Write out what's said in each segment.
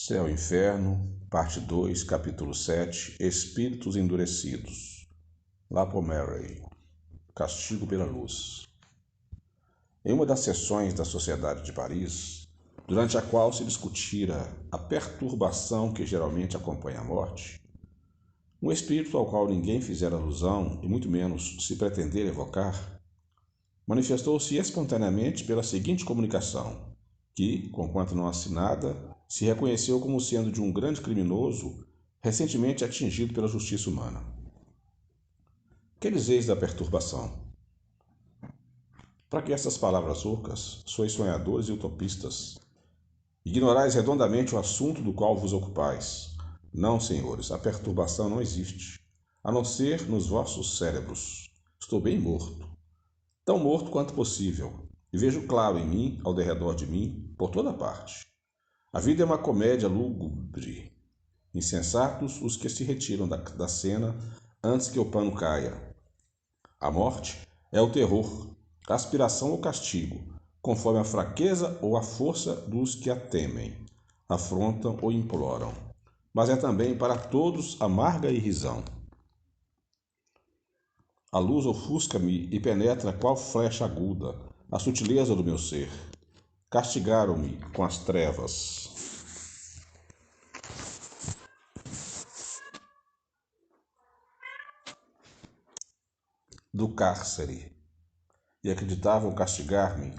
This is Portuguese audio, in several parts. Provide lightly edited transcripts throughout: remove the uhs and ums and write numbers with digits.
Céu e Inferno, parte 2, capítulo 7, Espíritos Endurecidos. Lapomerey, Castigo pela Luz. Em uma das sessões da Sociedade de Paris, durante a qual se discutira a perturbação que geralmente acompanha a morte, um espírito ao qual ninguém fizera alusão, e muito menos se pretender evocar, manifestou-se espontaneamente pela seguinte comunicação, que, conquanto não assinada, se reconheceu como sendo de um grande criminoso recentemente atingido pela justiça humana. Que dizeis da perturbação? Para que essas palavras ocas, sois sonhadores e utopistas, ignorais redondamente o assunto do qual vos ocupais. Não, senhores, a perturbação não existe, a não ser nos vossos cérebros. Estou bem morto, tão morto quanto possível, e vejo claro em mim, ao derredor de mim, por toda parte. A vida é uma comédia lúgubre. Insensatos os que se retiram da cena antes que o pano caia. A morte é o terror, a aspiração ou castigo, conforme a fraqueza ou a força dos que a temem, afrontam ou imploram. Mas é também para todos amarga irrisão. A luz ofusca-me e penetra qual flecha aguda a sutileza do meu ser. Castigaram-me com as trevas. Do cárcere, e acreditavam castigar-me,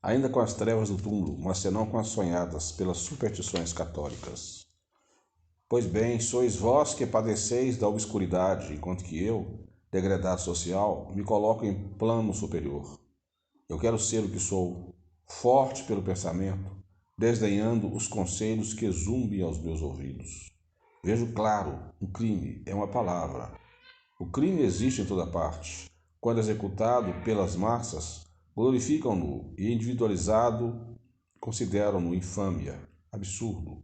ainda com as trevas do túmulo, mas senão com as sonhadas pelas superstições católicas. Pois bem, sois vós que padeceis da obscuridade, enquanto que eu, degradado social, me coloco em plano superior. Eu quero ser o que sou, forte pelo pensamento, desdenhando os conselhos que zumbem aos meus ouvidos. Vejo claro, o crime é uma palavra. O crime existe em toda parte. Quando executado pelas massas, glorificam-no e individualizado, consideram-no infâmia, absurdo.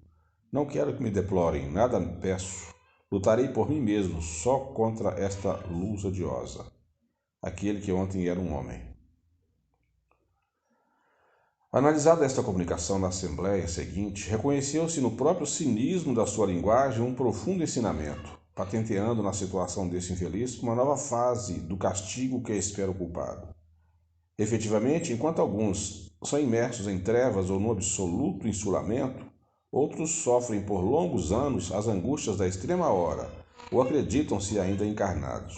Não quero que me deplorem, nada peço. Lutarei por mim mesmo, só contra esta luz odiosa. Aquele que ontem era um homem. Analisada esta comunicação na assembleia seguinte, reconheceu-se no próprio cinismo da sua linguagem um profundo ensinamento, patenteando na situação desse infeliz uma nova fase do castigo que espera o culpado. Efetivamente, enquanto alguns são imersos em trevas ou no absoluto insulamento, outros sofrem por longos anos as angústias da extrema hora ou acreditam-se ainda encarnados.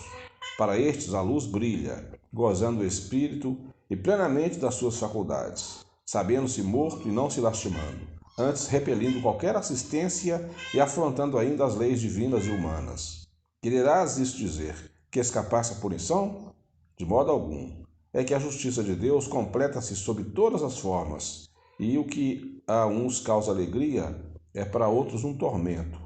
Para estes, a luz brilha, gozando do espírito e plenamente das suas faculdades, sabendo-se morto e não se lastimando, antes repelindo qualquer assistência e afrontando ainda as leis divinas e humanas. Quererás isto dizer que escapasse à punição? De modo algum. É que a justiça de Deus completa-se sob todas as formas, e o que a uns causa alegria é para outros um tormento.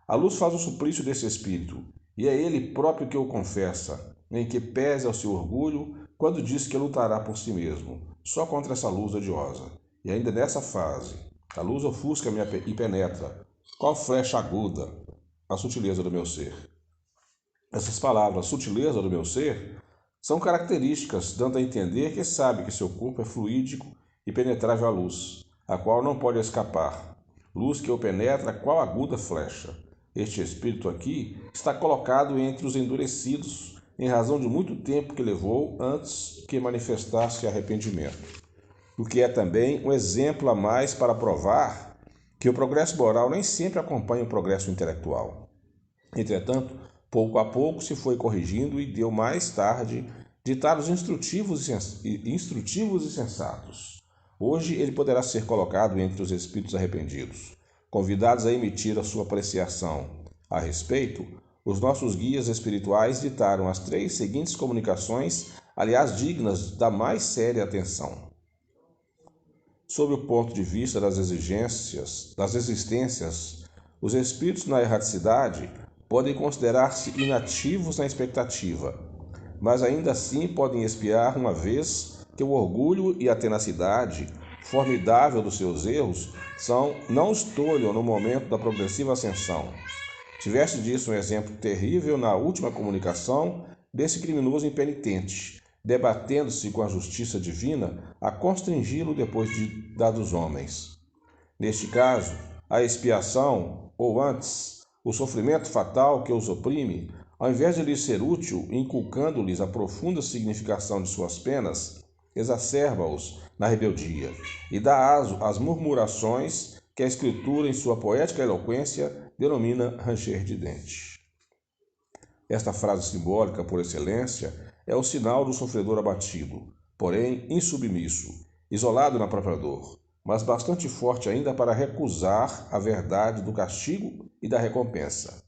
A luz faz o suplício desse espírito, e é ele próprio que o confessa, em que pese ao seu orgulho quando diz que lutará por si mesmo, só contra essa luz odiosa. E ainda nessa fase, a luz ofusca-me e penetra, qual flecha aguda, a sutileza do meu ser. Essas palavras, sutileza do meu ser, são características, dando a entender que sabe que seu corpo é fluídico e penetrável à luz, a qual não pode escapar. Luz que o penetra qual aguda flecha. Este espírito aqui está colocado entre os endurecidos, em razão de muito tempo que levou antes que manifestasse arrependimento. O que é também um exemplo a mais para provar que o progresso moral nem sempre acompanha o progresso intelectual. Entretanto, pouco a pouco se foi corrigindo e deu mais tarde ditados instrutivos e sensatos. Hoje ele poderá ser colocado entre os espíritos arrependidos, convidados a emitir a sua apreciação. A respeito, os nossos guias espirituais ditaram as 3 seguintes comunicações, aliás dignas da mais séria atenção. Sob o ponto de vista das existências, os espíritos na erraticidade podem considerar-se inativos na expectativa, mas ainda assim podem espiar uma vez que o orgulho e a tenacidade, formidável dos seus erros, não estolham no momento da progressiva ascensão. Tiveste disso um exemplo terrível na última comunicação desse criminoso impenitente, debatendo-se com a justiça divina a constringi-lo depois da dos homens. Neste caso, a expiação, ou antes, o sofrimento fatal que os oprime, ao invés de lhes ser útil, inculcando-lhes a profunda significação de suas penas, exacerba-os na rebeldia e dá aso às murmurações que a Escritura, em sua poética eloquência, denomina ranger de dente. Esta frase simbólica, por excelência, é o sinal do sofredor abatido, porém insubmisso, isolado na própria dor, mas bastante forte ainda para recusar a verdade do castigo e da recompensa.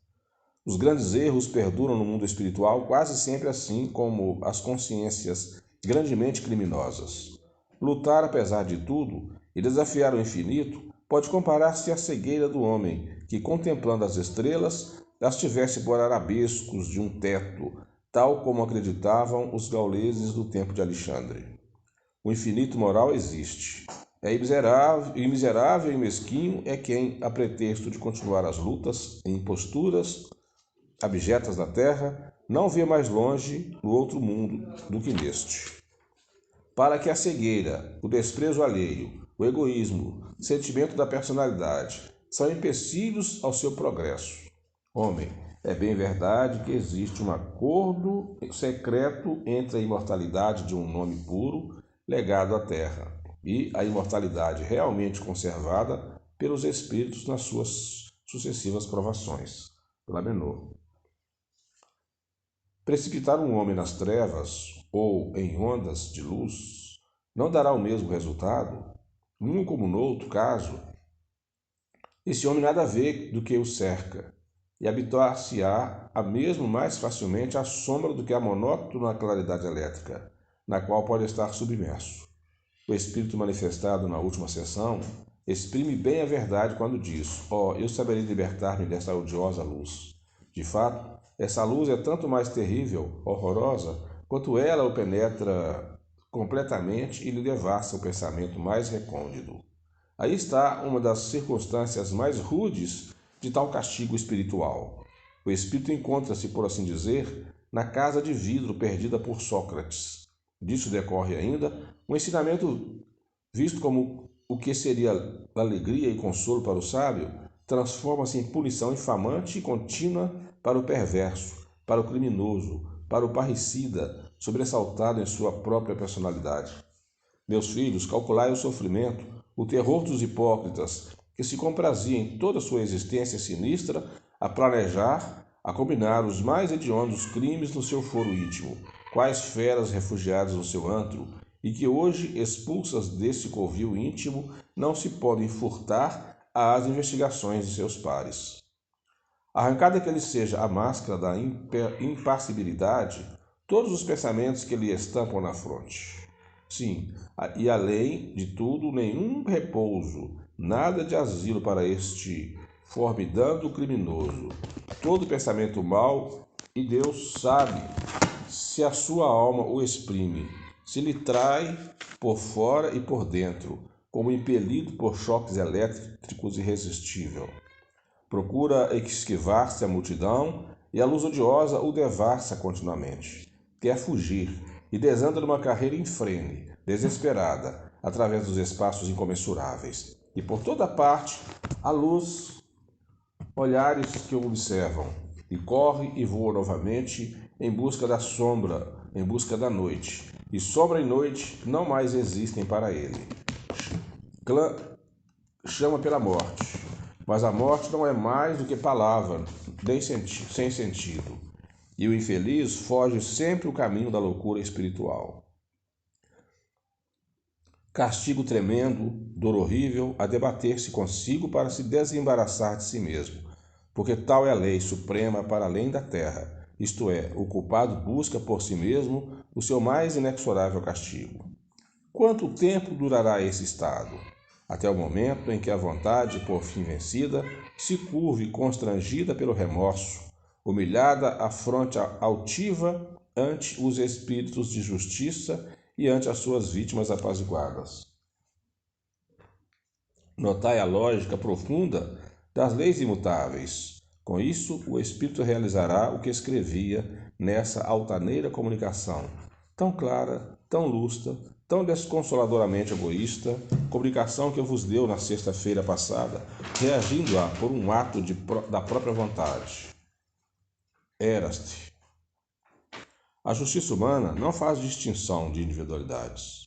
Os grandes erros perduram no mundo espiritual quase sempre assim como as consciências grandemente criminosas. Lutar apesar de tudo e desafiar o infinito pode comparar-se à cegueira do homem que, contemplando as estrelas, as tivesse por arabescos de um teto, tal como acreditavam os gauleses do tempo de Alexandre. O infinito moral existe. Miserável e mesquinho é quem, a pretexto de continuar as lutas em imposturas abjetas da terra, não vê mais longe no outro mundo do que neste. Para que a cegueira, o desprezo alheio, o egoísmo, o sentimento da personalidade são empecilhos ao seu progresso. Homem, é bem verdade que existe um acordo secreto entre a imortalidade de um nome puro legado à terra e a imortalidade realmente conservada pelos espíritos nas suas sucessivas provações. Lamenor. Precipitar um homem nas trevas ou em ondas de luz não dará o mesmo resultado? Num como no outro caso, esse homem nada vê do que o cerca e habituar-se-á a mesmo mais facilmente à sombra do que à monótona claridade elétrica, na qual pode estar submerso. O Espírito manifestado na última sessão exprime bem a verdade quando diz: eu saberei libertar-me desta odiosa luz. De fato, essa luz é tanto mais terrível, horrorosa, quanto ela o penetra completamente e lhe devassa o pensamento mais recôndito. Aí está uma das circunstâncias mais rudes de tal castigo espiritual. O espírito encontra-se, por assim dizer, na casa de vidro perdida por Sócrates. Disso decorre ainda um ensinamento visto como o que seria alegria e consolo para o sábio, transforma-se em punição infamante e contínua para o perverso, para o criminoso, para o parricida, sobressaltado em sua própria personalidade. Meus filhos, calculai o sofrimento, o terror dos hipócritas, que se compraziam em toda sua existência sinistra a planejar, a combinar os mais hediondos crimes no seu foro íntimo, quais feras refugiadas no seu antro, e que hoje, expulsas desse covil íntimo, não se podem furtar às investigações de seus pares. Arrancada que lhe seja a máscara da impassibilidade, todos os pensamentos que lhe estampam na fronte. Sim, e além de tudo, nenhum repouso, nada de asilo para este formidando criminoso. Todo pensamento mau, e Deus sabe se a sua alma o exprime, se lhe trai por fora e por dentro, como impelido por choques elétricos irresistível. Procura esquivar-se à multidão e a luz odiosa o devassa continuamente. Quer fugir e desanda numa carreira infrene, desesperada, através dos espaços incomensuráveis. E por toda parte, a luz, olhares que o observam, e corre e voa novamente em busca da sombra, em busca da noite. E sombra e noite não mais existem para ele. Chama pela morte, mas a morte não é mais do que palavra, sem sentido. E o infeliz foge sempre o caminho da loucura espiritual. Castigo tremendo, dor horrível, a debater-se consigo para se desembaraçar de si mesmo, porque tal é a lei suprema para além da terra, isto é, o culpado busca por si mesmo o seu mais inexorável castigo. Quanto tempo durará esse estado? Até o momento em que a vontade, por fim vencida, se curve constrangida pelo remorso, humilhada a fronte altiva ante os espíritos de justiça e ante as suas vítimas apaziguadas. Notai a lógica profunda das leis imutáveis. Com isso, o espírito realizará o que escrevia nessa altaneira comunicação, tão clara, tão lustra, tão desconsoladoramente egoísta, comunicação que eu vos deu na sexta-feira passada, reagindo-a por um ato da própria vontade. Eraste. A justiça humana não faz distinção de individualidades.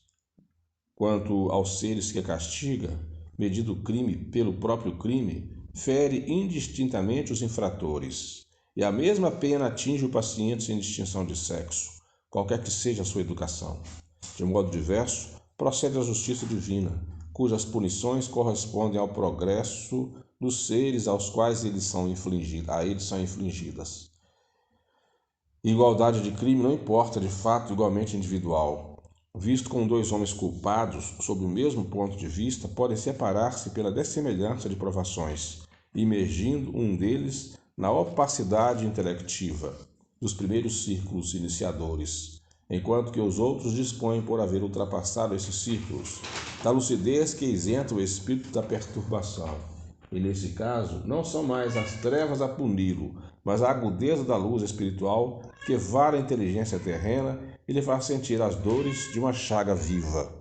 Quanto aos seres que castiga, medindo o crime pelo próprio crime, fere indistintamente os infratores, e a mesma pena atinge o paciente sem distinção de sexo, qualquer que seja a sua educação. De modo diverso, procede a justiça divina, cujas punições correspondem ao progresso dos seres aos quais a eles são infligidas. Igualdade de crime não importa de fato igualmente individual. Visto como dois homens culpados, sob o mesmo ponto de vista, podem separar-se pela dessemelhança de provações, imergindo um deles na opacidade intelectiva dos primeiros círculos iniciadores, enquanto que os outros dispõem por haver ultrapassado esses círculos, da lucidez que isenta o espírito da perturbação. E nesse caso, não são mais as trevas a puni-lo, mas a agudeza da luz espiritual que vara a inteligência terrena e lhe faz sentir as dores de uma chaga viva.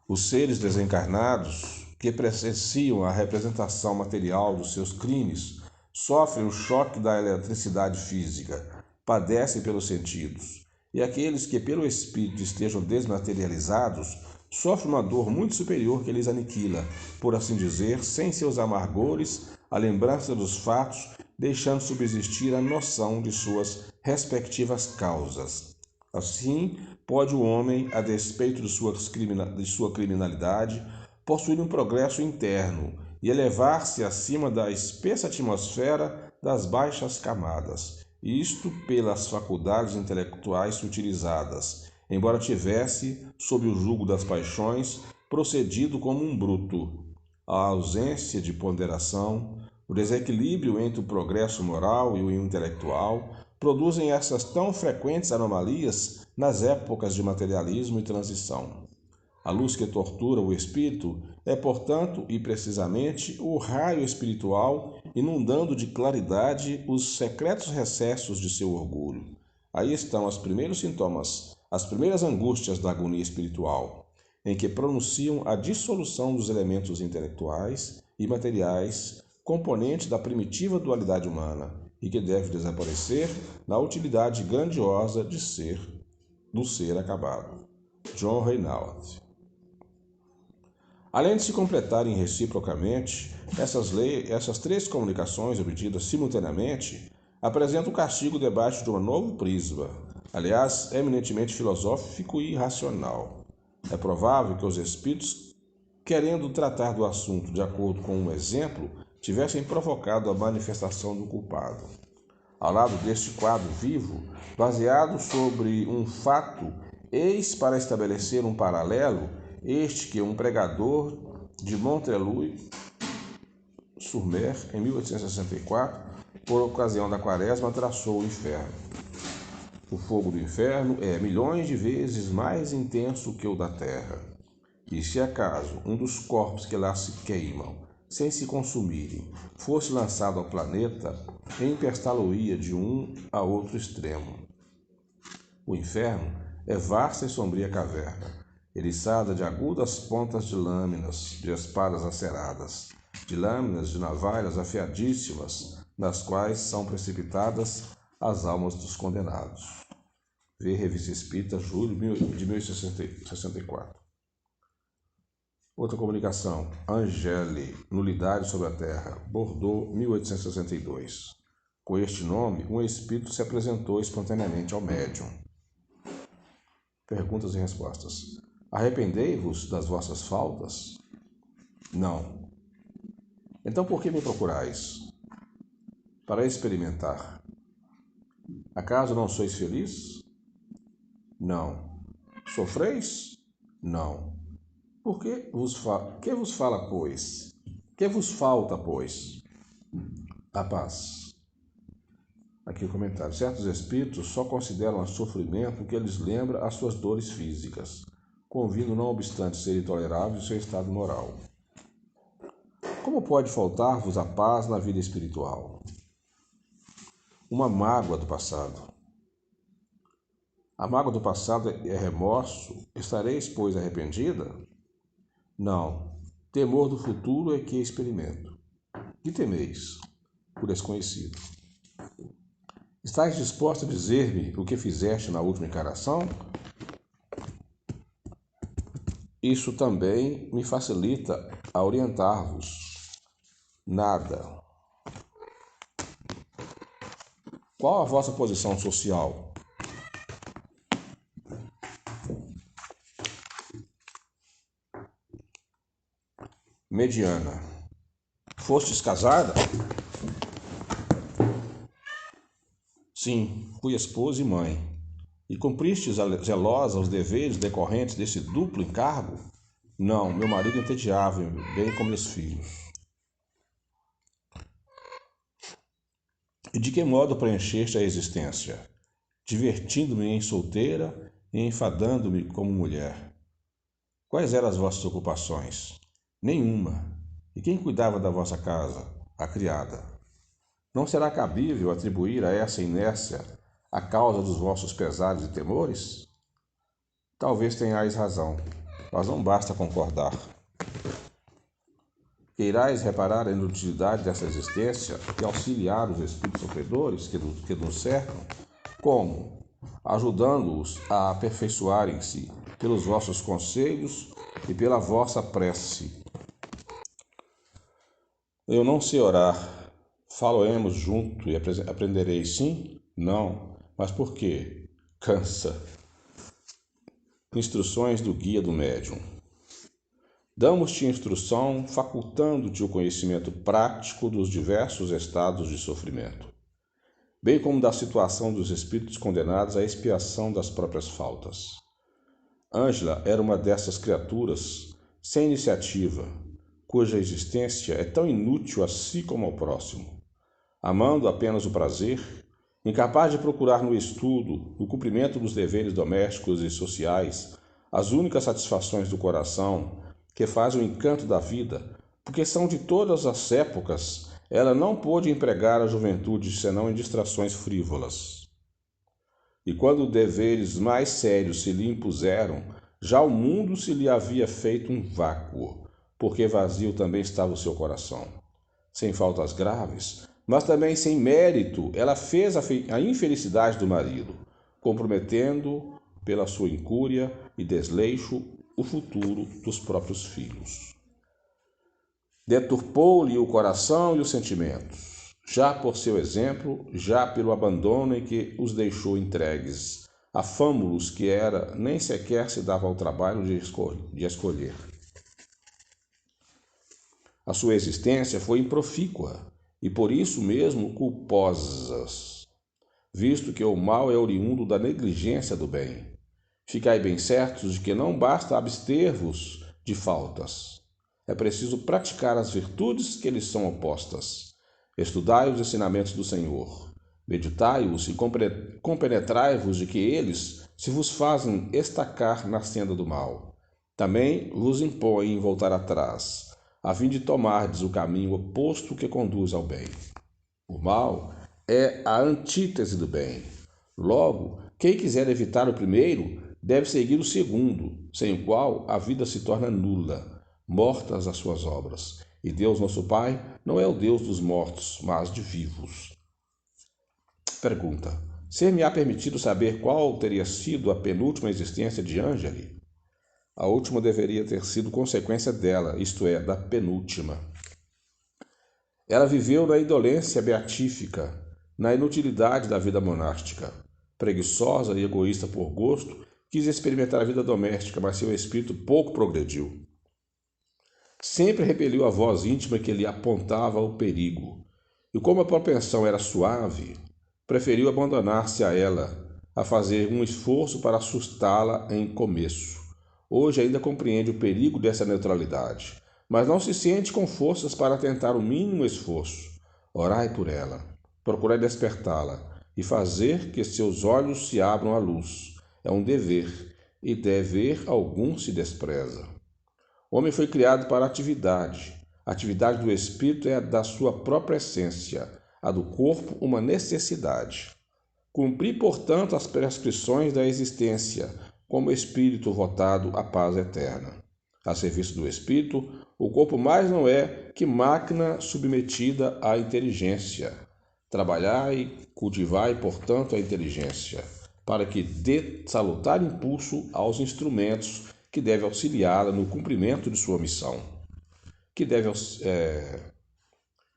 Os seres desencarnados, que presenciam a representação material dos seus crimes, sofrem o choque da eletricidade física, padecem pelos sentidos, e aqueles que pelo espírito estejam desmaterializados sofrem uma dor muito superior que lhes aniquila, por assim dizer, sem seus amargores, a lembrança dos fatos, deixando subsistir a noção de suas respectivas causas. Assim, pode o homem, a despeito de sua criminalidade, possuir um progresso interno e elevar-se acima da espessa atmosfera das baixas camadas, isto pelas faculdades intelectuais utilizadas, embora tivesse, sob o jugo das paixões, procedido como um bruto. A ausência de ponderação, o desequilíbrio entre o progresso moral e o intelectual produzem essas tão frequentes anomalias nas épocas de materialismo e transição. A luz que tortura o espírito é, portanto, e precisamente, o raio espiritual inundando de claridade os secretos recessos de seu orgulho. Aí estão os primeiros sintomas, as primeiras angústias da agonia espiritual, em que pronunciam a dissolução dos elementos intelectuais e materiais, componente da primitiva dualidade humana, e que deve desaparecer na utilidade grandiosa do ser acabado. John Reynolds. Além de se completarem reciprocamente, essas três comunicações obtidas simultaneamente apresentam o castigo debaixo de um novo prisma, aliás, eminentemente filosófico e racional. É provável que os espíritos, querendo tratar do assunto de acordo com um exemplo, tivessem provocado a manifestação do culpado. Ao lado deste quadro vivo, baseado sobre um fato, eis para estabelecer um paralelo este que um pregador de Montreuil-sur-Mer, em 1864, por ocasião da quaresma, traçou o inferno. O fogo do inferno é milhões de vezes mais intenso que o da terra. E se acaso um dos corpos que lá se queimam, sem se consumirem, fosse lançado ao planeta, empestá-lo-ia de um a outro extremo. O inferno é vasta e sombria caverna, eriçada de agudas pontas de lâminas de espadas aceradas, de lâminas de navalhas afiadíssimas, nas quais são precipitadas as almas dos condenados. Vê Revista Espírita, julho de 1864. Outra comunicação, Angeli, Nulidade sobre a Terra, Bordeaux, 1862. Com este nome, um espírito se apresentou espontaneamente ao médium. Perguntas e respostas. Arrependei-vos das vossas faltas? Não. Então por que me procurais? Para experimentar. Acaso não sois feliz? Não. Sofreis? Não. Por que vos fala, pois? Que vos falta, pois? A paz. Aqui o comentário. Certos espíritos só consideram o sofrimento que lhes lembra as suas dores físicas, convindo não obstante ser intolerável o seu estado moral. Como pode faltar-vos a paz na vida espiritual? Uma mágoa do passado. A mágoa do passado é remorso? Estareis, pois, arrependida? Não. Temor do futuro é que experimento. Que temeis? Por desconhecido. Estais disposto a dizer-me o que fizeste na última encarnação? Isso também me facilita a orientar-vos. Nada. Qual a vossa posição social? Mediana. Fostes casada? Sim, fui esposa e mãe. E cumpristes zelosa os deveres decorrentes desse duplo encargo? Não, meu marido entediava, bem como meus filhos. E de que modo preencheste a existência? Divertindo-me em solteira e enfadando-me como mulher. Quais eram as vossas ocupações? Nenhuma. E quem cuidava da vossa casa? A criada. Não será cabível atribuir a essa inércia a causa dos vossos pesares e temores? Talvez tenhais razão, mas não basta concordar. Queirais reparar a inutilidade dessa existência e auxiliar os espíritos sofredores que nos cercam? Como? Ajudando-os a aperfeiçoarem-se pelos vossos conselhos e pela vossa prece. Eu não sei orar. Faloemos junto e aprendereis, sim? Não. Mas por quê? Cansa. Instruções do guia do médium. Damos-te instrução facultando-te o conhecimento prático dos diversos estados de sofrimento, bem como da situação dos espíritos condenados à expiação das próprias faltas. Ângela era uma dessas criaturas sem iniciativa, cuja existência é tão inútil a si como ao próximo, amando apenas o prazer, incapaz de procurar no estudo, no cumprimento dos deveres domésticos e sociais, as únicas satisfações do coração que fazem o encanto da vida, porque são de todas as épocas, ela não pôde empregar a juventude senão em distrações frívolas. E quando deveres mais sérios se lhe impuseram, já o mundo se lhe havia feito um vácuo, porque vazio também estava o seu coração. Sem faltas graves, mas também sem mérito, ela fez a infelicidade do marido, comprometendo, pela sua incúria e desleixo, o futuro dos próprios filhos. Deturpou-lhe o coração e os sentimentos, já por seu exemplo, já pelo abandono em que os deixou entregues a fâmulos que era nem sequer se dava ao trabalho de escolher. A sua existência foi improfícua e por isso mesmo culposas, visto que o mal é oriundo da negligência do bem. Ficai bem certos de que não basta abster-vos de faltas. É preciso praticar as virtudes que lhes são opostas. Estudai os ensinamentos do Senhor. Meditai-os e compenetrai-vos de que eles se vos fazem estacar na senda do mal. Também vos impõem voltar atrás, a fim de tomardes o caminho oposto que conduz ao bem. O mal é a antítese do bem. Logo, quem quiser evitar o primeiro, deve seguir o segundo, sem o qual a vida se torna nula, mortas as suas obras. E Deus, nosso Pai, não é o Deus dos mortos, mas de vivos. Pergunta: ser-me-á permitido saber qual teria sido a penúltima existência de Ângeli? A última deveria ter sido consequência dela, isto é, da penúltima. Ela viveu na indolência beatífica, na inutilidade da vida monástica. Preguiçosa e egoísta por gosto, quis experimentar a vida doméstica, mas seu espírito pouco progrediu. Sempre repeliu a voz íntima que lhe apontava o perigo. E como a propensão era suave, preferiu abandonar-se a ela, a fazer um esforço para assustá-la em começo. Hoje ainda compreende o perigo dessa neutralidade, mas não se sente com forças para tentar o mínimo esforço. Orai por ela, procurai despertá-la e fazer que seus olhos se abram à luz. É um dever, e dever algum se despreza. O homem foi criado para a atividade. A atividade do espírito é a da sua própria essência, a do corpo uma necessidade. Cumpri, portanto, as prescrições da existência, como espírito votado à paz eterna. A serviço do espírito, o corpo mais não é que máquina submetida à inteligência. Trabalhai, cultivai, portanto, a inteligência, para que dê salutar impulso aos instrumentos que devem auxiliá-la no cumprimento de sua missão.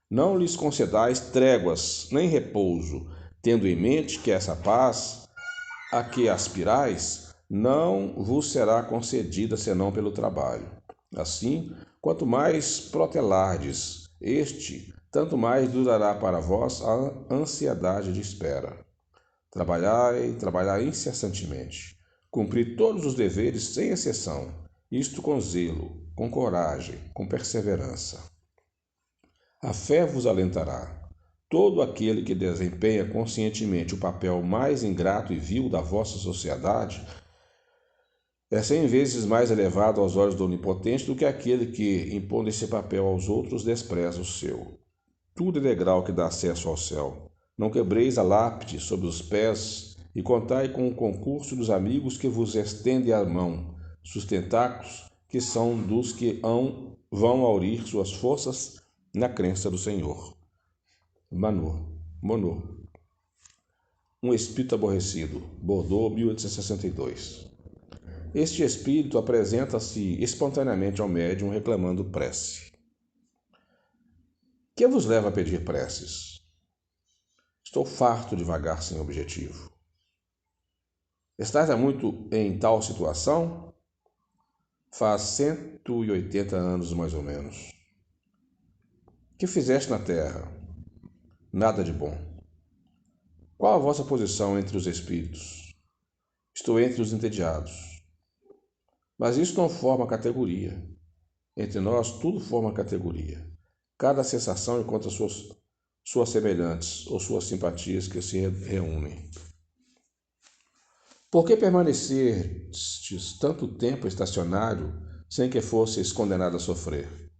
Não lhes concedais tréguas nem repouso, tendo em mente que essa paz a que aspirais não vos será concedida senão pelo trabalho. Assim, quanto mais protelardes este, tanto mais durará para vós a ansiedade de espera. Trabalhai incessantemente. Cumpri todos os deveres sem exceção, isto com zelo, com coragem, com perseverança. A fé vos alentará. Todo aquele que desempenha conscientemente o papel mais ingrato e vil da vossa sociedade é 100 vezes mais elevado aos olhos do Onipotente do que aquele que, impondo esse papel aos outros, despreza o seu. Tudo é degrau que dá acesso ao céu. Não quebreis a lápide sob os pés e contai com o concurso dos amigos que vos estendem a mão, sustentáculos que são dos que vão aurir suas forças na crença do Senhor. Monod. Um espírito aborrecido. Bordeaux, 1862. Este espírito apresenta-se espontaneamente ao médium reclamando prece. Que vos leva a pedir preces? Estou farto de vagar sem objetivo. Estás há muito em tal situação? Faz 180 anos mais ou menos. Que fizeste na terra? Nada de bom. Qual a vossa posição entre os espíritos? Estou entre os entediados. Mas isso não forma categoria. Entre nós tudo forma categoria. Cada sensação encontra suas semelhantes ou suas simpatias que se reúnem. Por que permanecestes tanto tempo estacionário sem que fosseis condenado a sofrer?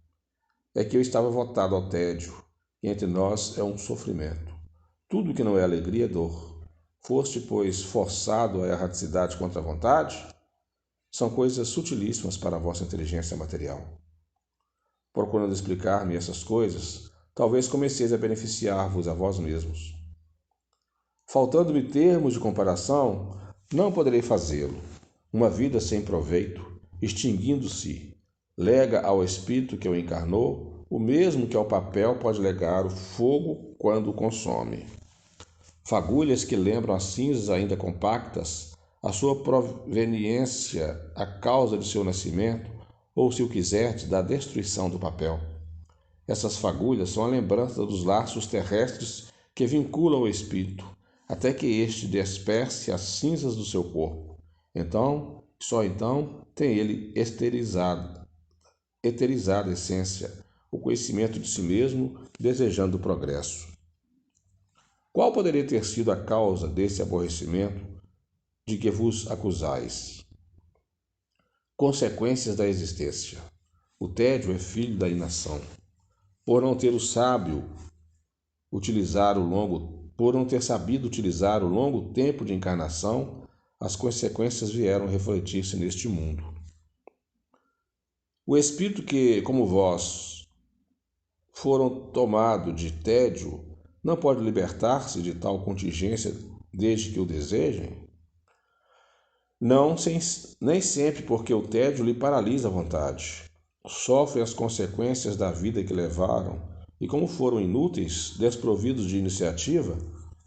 É que eu estava votado ao tédio, e entre nós é um sofrimento. Tudo que não é alegria é dor. Foste, pois, forçado à erraticidade contra a vontade? São coisas sutilíssimas para a vossa inteligência material. Procurando explicar-me essas coisas, talvez comeceis a beneficiar-vos a vós mesmos. Faltando-me termos de comparação, não poderei fazê-lo. Uma vida sem proveito, extinguindo-se, lega ao espírito que o encarnou o mesmo que ao papel pode legar o fogo quando o consome. Fagulhas que lembram as cinzas ainda compactas, a sua proveniência, a causa de seu nascimento, ou, se o quiserdes, da destruição do papel. Essas fagulhas são a lembrança dos laços terrestres que vinculam o espírito, até que este disperse as cinzas do seu corpo. Então, só então, tem ele eterizada a essência, o conhecimento de si mesmo, desejando o progresso. Qual poderia ter sido a causa desse aborrecimento de que vos acusais? Consequências da existência. O tédio é filho da inação. Por não ter sabido utilizar o longo tempo de encarnação, as consequências vieram refletir-se neste mundo. O espírito que, como vós, foram tomado de tédio, não pode libertar-se de tal contingência desde que o desejem? Não, nem sempre, porque o tédio lhe paralisa a vontade. Sofrem as consequências da vida que levaram, e como foram inúteis, desprovidos de iniciativa,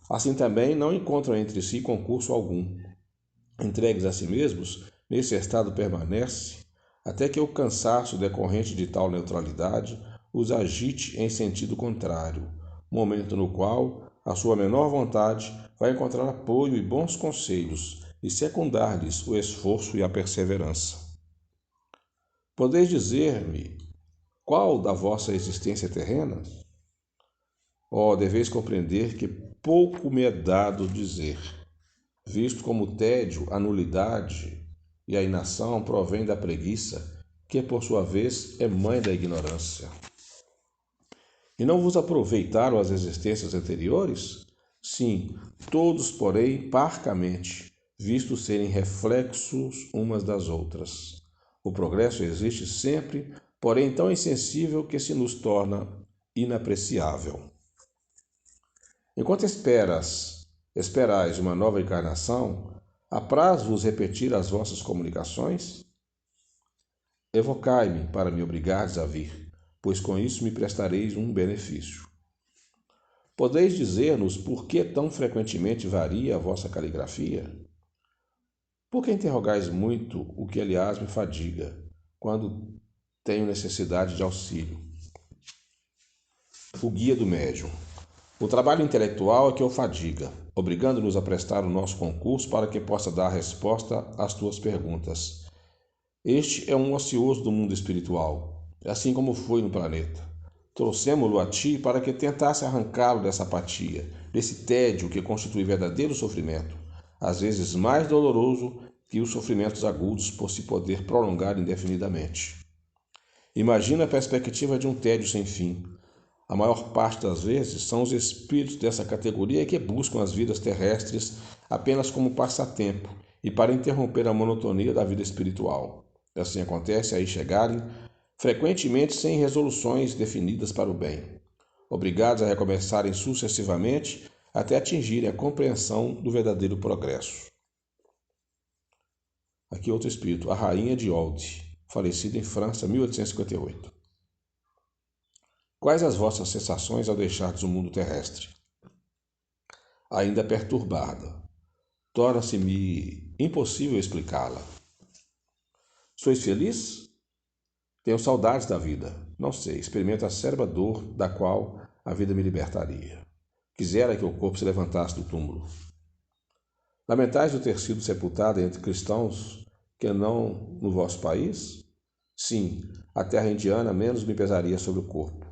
assim também não encontram entre si concurso algum. Entregues a si mesmos, nesse estado permanece, até que o cansaço decorrente de tal neutralidade os agite em sentido contrário, momento no qual a sua menor vontade vai encontrar apoio e bons conselhos, e secundar-lhes o esforço e a perseverança. Podeis dizer-me qual da vossa existência terrena? Deveis compreender que pouco me é dado dizer, visto como o tédio, a nulidade e a inação provém da preguiça, que por sua vez é mãe da ignorância. E não vos aproveitaram as existências anteriores? Sim, todos, porém, parcamente, vistos serem reflexos umas das outras. O progresso existe sempre, porém tão insensível que se nos torna inapreciável. Enquanto esperais uma nova encarnação, apraz-vos repetir as vossas comunicações? Evocai-me para me obrigardes a vir, pois com isso me prestareis um benefício. Podeis dizer-nos por que tão frequentemente varia a vossa caligrafia? Por que interrogais muito, o que aliás me fadiga, quando tenho necessidade de auxílio? O guia do médium. O trabalho intelectual é que o fadiga, obrigando-nos a prestar o nosso concurso para que possa dar resposta às tuas perguntas. Este é um ocioso do mundo espiritual, assim como foi no planeta. Trouxemo-lo a ti para que tentasse arrancá-lo dessa apatia, desse tédio que constitui verdadeiro sofrimento, às vezes mais doloroso que os sofrimentos agudos por se poder prolongar indefinidamente. Imagina a perspectiva de um tédio sem fim. A maior parte das vezes são os espíritos dessa categoria que buscam as vidas terrestres apenas como passatempo e para interromper a monotonia da vida espiritual. Assim acontece aí chegarem, frequentemente sem resoluções definidas para o bem, obrigados a recomeçarem sucessivamente até atingirem a compreensão do verdadeiro progresso. Aqui outro espírito, a Rainha de Old, falecida em França, 1858. Quais as vossas sensações ao deixardes o mundo terrestre? Ainda perturbada. Torna-se-me impossível explicá-la. Sois feliz? Tenho saudades da vida. Não sei, experimento a cérebra dor da qual a vida me libertaria. Quisera que o corpo se levantasse do túmulo. Lamentais o ter sido sepultado entre cristãos que não no vosso país? Sim, a terra indiana menos me pesaria sobre o corpo.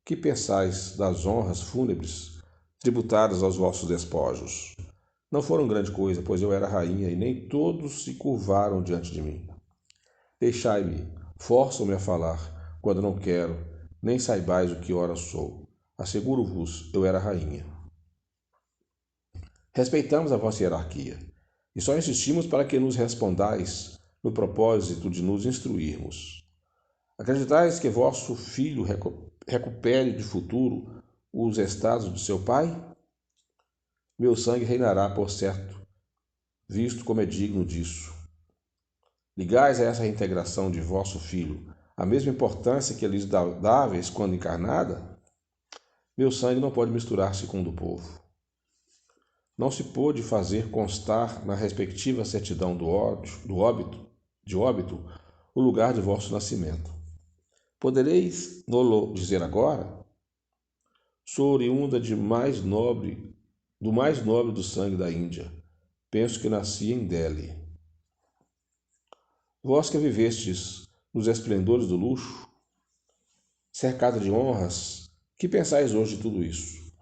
Que pensais das honras fúnebres tributadas aos vossos despojos? Não foram grande coisa, pois eu era rainha e nem todos se curvaram diante de mim. Deixai-me, forçam-me a falar, quando não quero, nem saibais o que ora sou. Asseguro-vos, eu era rainha. Respeitamos a vossa hierarquia, e só insistimos para que nos respondais no propósito de nos instruirmos. Acreditais que vosso filho recupere de futuro os estados de seu pai? Meu sangue reinará, por certo, visto como é digno disso. Ligais a essa reintegração de vosso filho a mesma importância que lhes dáveis quando encarnada? Meu sangue não pode misturar-se com o do povo. Não se pôde fazer constar na respectiva certidão de óbito, o lugar de vosso nascimento. Podereis nolo dizer agora? Sou oriunda do mais nobre do sangue da Índia. Penso que nasci em Delhi. Vós que vivestes nos esplendores do luxo, cercada de honras, que pensais hoje de tudo isso?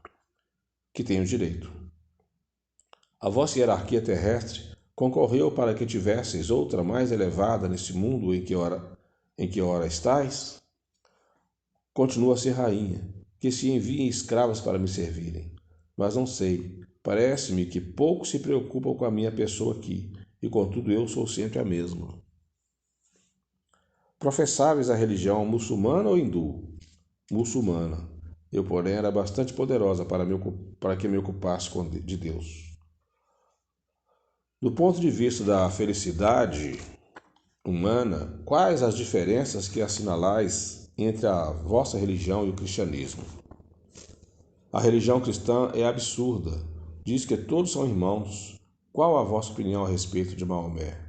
Que tenho direito. A vossa hierarquia terrestre concorreu para que tivesseis outra mais elevada neste mundo em que ora estais? Continua a ser rainha, que se enviem escravas para me servirem. Mas não sei, parece-me que pouco se preocupam com a minha pessoa aqui, e contudo eu sou sempre a mesma. Professáveis a religião muçulmana ou hindu? Muçulmana. Eu, porém, era bastante poderosa para que me ocupasse de Deus. Do ponto de vista da felicidade humana, quais as diferenças que assinalais entre a vossa religião e o cristianismo? A religião cristã é absurda. Diz que todos são irmãos. Qual a vossa opinião a respeito de Maomé?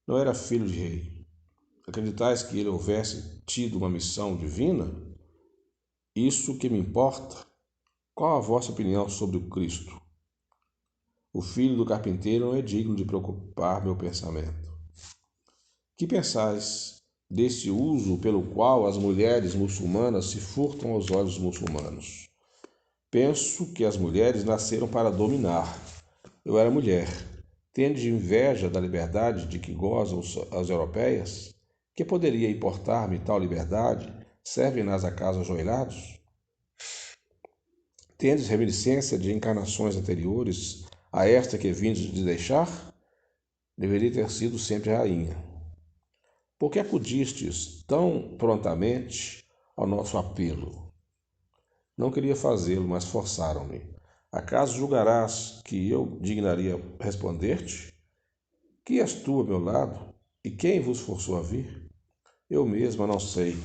Não era filho de rei. Acreditais que ele houvesse tido uma missão divina? Isso que me importa. Qual a vossa opinião sobre o Cristo? O filho do carpinteiro não é digno de preocupar meu pensamento. Que pensais desse uso pelo qual as mulheres muçulmanas se furtam aos olhos muçulmanos? Penso que as mulheres nasceram para dominar. Eu era mulher. Tendes inveja da liberdade de que gozam as europeias? Que poderia importar-me tal liberdade? Servem-nas acaso ajoelhados? Tendes reminiscência de encarnações anteriores a esta que vindes de deixar? Deveria ter sido sempre rainha. Por que acudistes tão prontamente ao nosso apelo? Não queria fazê-lo, mas forçaram-me. Acaso julgarás que eu dignaria responder-te? Que és tu a meu lado? E quem vos forçou a vir? Eu mesma não sei,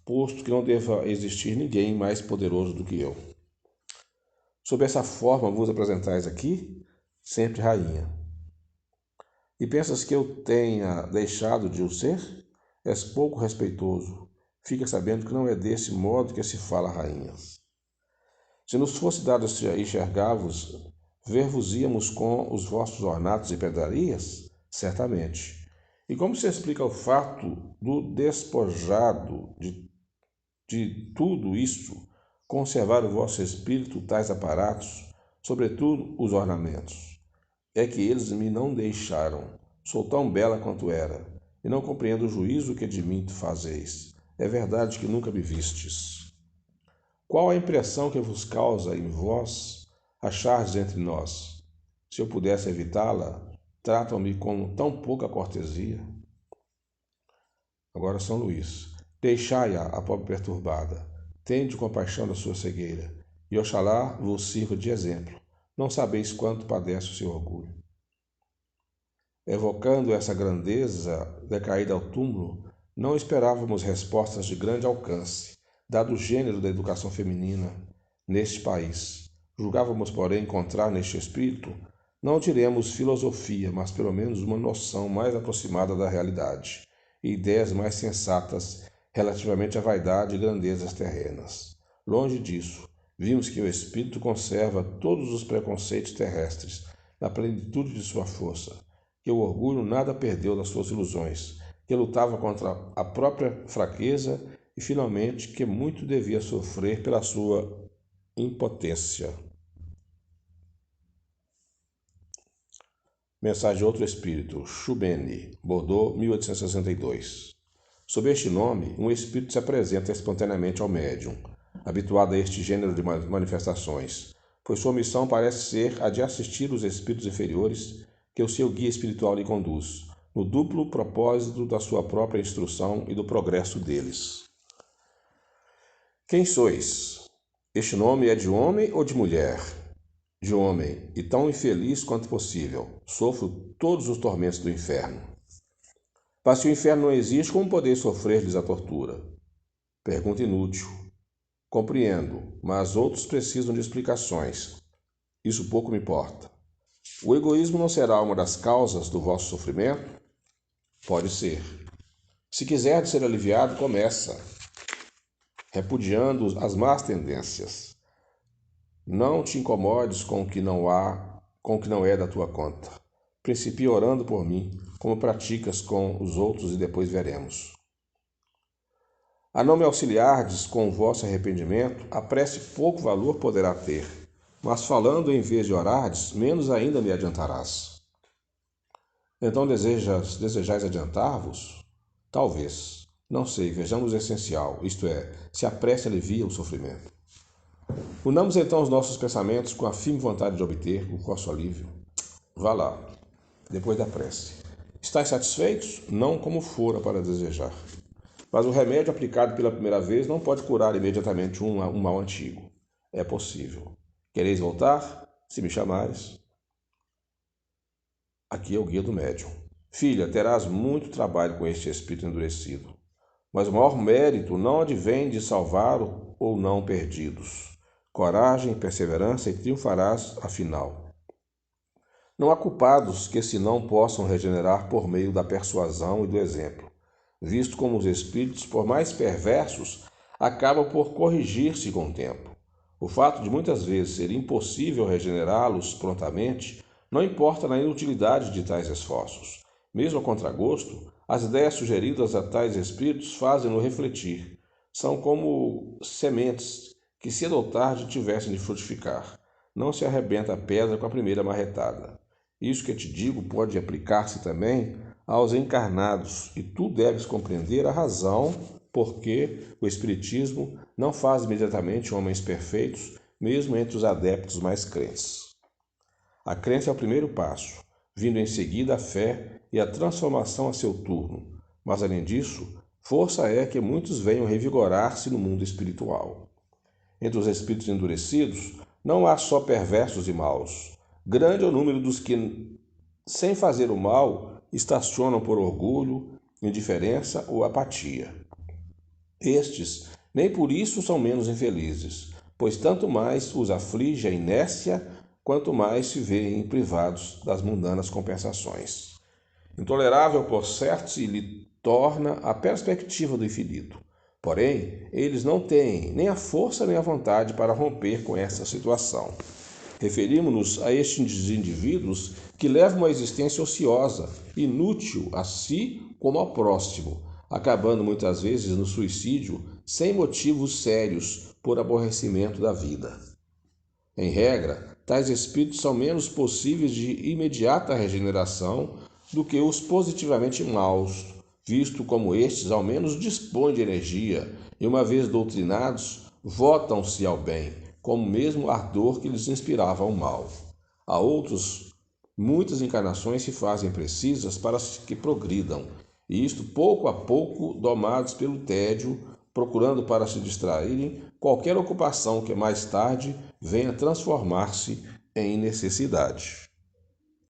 posto que não deva existir ninguém mais poderoso do que eu. Sob essa forma vos apresentais aqui, sempre rainha. E pensas que eu tenha deixado de o ser? És pouco respeitoso. Fica sabendo que não é desse modo que se fala a rainhas. Se nos fosse dado enxergar-vos, ver-vos-íamos com os vossos ornatos e pedrarias? Certamente. E como se explica o fato do despojado de tudo isso, conservar o vosso espírito tais aparatos, sobretudo os ornamentos? É que eles me não deixaram. Sou tão bela quanto era, e não compreendo o juízo que de mim fazeis. É verdade que nunca me vistes. Qual a impressão que vos causa em vós achardes entre nós? Se eu pudesse evitá-la, tratam-me com tão pouca cortesia. Agora São Luís. Deixai-a, a pobre perturbada. Tende compaixão da sua cegueira, e Oxalá vos sirva de exemplo. Não sabeis quanto padece o seu orgulho. Evocando essa grandeza decaída ao túmulo, não esperávamos respostas de grande alcance, dado o gênero da educação feminina neste país. Julgávamos, porém, encontrar neste espírito, não diremos filosofia, mas pelo menos uma noção mais aproximada da realidade, e ideias mais sensatas relativamente à vaidade e grandezas terrenas. Longe disso, vimos que o espírito conserva todos os preconceitos terrestres, na plenitude de sua força, que o orgulho nada perdeu das suas ilusões, que lutava contra a própria fraqueza e, finalmente, que muito devia sofrer pela sua impotência. Mensagem de outro espírito, Chubene, Bordeaux, 1862. Sob este nome, um espírito se apresenta espontaneamente ao médium, habituado a este gênero de manifestações, pois sua missão parece ser a de assistir os espíritos inferiores que o seu guia espiritual lhe conduz, no duplo propósito da sua própria instrução e do progresso deles. Quem sois? Este nome é de homem ou de mulher? De homem, e tão infeliz quanto possível. Sofro todos os tormentos do inferno. Mas se o inferno não existe, como podeis sofrer-lhes a tortura? Pergunta inútil. Compreendo, mas outros precisam de explicações. Isso pouco me importa. O egoísmo não será uma das causas do vosso sofrimento? Pode ser. Se quiser ser aliviado, começa, repudiando as más tendências. Não te incomodes com o que não é da tua conta. Principie orando por mim, como praticas com os outros, e depois veremos. A não me auxiliardes com o vosso arrependimento, a prece pouco valor poderá ter, mas falando em vez de orardes, menos ainda me adiantarás. Então desejais adiantar-vos? Talvez. Não sei, vejamos o essencial, isto é, se a prece alivia o sofrimento. Unamos então os nossos pensamentos com a firme vontade de obter o vosso alívio. Vá lá, depois da prece. Estais satisfeitos? Não como fora para desejar. Mas o remédio aplicado pela primeira vez não pode curar imediatamente um mal antigo. É possível. Quereis voltar? Se me chamares. Aqui é o guia do médium. Filha, terás muito trabalho com este espírito endurecido. Mas o maior mérito não advém de salvar ou não perdidos. Coragem, perseverança e triunfarás afinal. Não há culpados que se não possam regenerar por meio da persuasão e do exemplo, visto como os espíritos, por mais perversos, acabam por corrigir-se com o tempo. O fato de muitas vezes ser impossível regenerá-los prontamente não importa na inutilidade de tais esforços. Mesmo a contragosto, as ideias sugeridas a tais espíritos fazem-no refletir. São como sementes que cedo ou tarde tivessem de frutificar. Não se arrebenta a pedra com a primeira marretada. Isso que te digo pode aplicar-se também aos encarnados, e tu deves compreender a razão porque o Espiritismo não faz imediatamente homens perfeitos, mesmo entre os adeptos mais crentes. A crença é o primeiro passo, vindo em seguida a fé e a transformação a seu turno, mas além disso, força é que muitos venham revigorar-se no mundo espiritual. Entre os espíritos endurecidos, não há só perversos e maus. Grande é o número dos que, sem fazer o mal, estacionam por orgulho, indiferença ou apatia. Estes, nem por isso são menos infelizes, pois tanto mais os aflige a inércia, quanto mais se veem privados das mundanas compensações. Intolerável, por certo, se lhe torna a perspectiva do infinito. Porém, eles não têm nem a força nem a vontade para romper com essa situação. Referimos-nos a estes indivíduos que levam uma existência ociosa, inútil a si como ao próximo, acabando muitas vezes no suicídio sem motivos sérios por aborrecimento da vida. Em regra, tais espíritos são menos possíveis de imediata regeneração do que os positivamente maus, visto como estes ao menos dispõem de energia e, uma vez doutrinados, votam-se ao bem, como mesmo ardor que lhes inspirava o mal. A outros, muitas encarnações se fazem precisas para que progridam, e isto pouco a pouco, domados pelo tédio, procurando para se distraírem qualquer ocupação que mais tarde venha transformar-se em necessidade.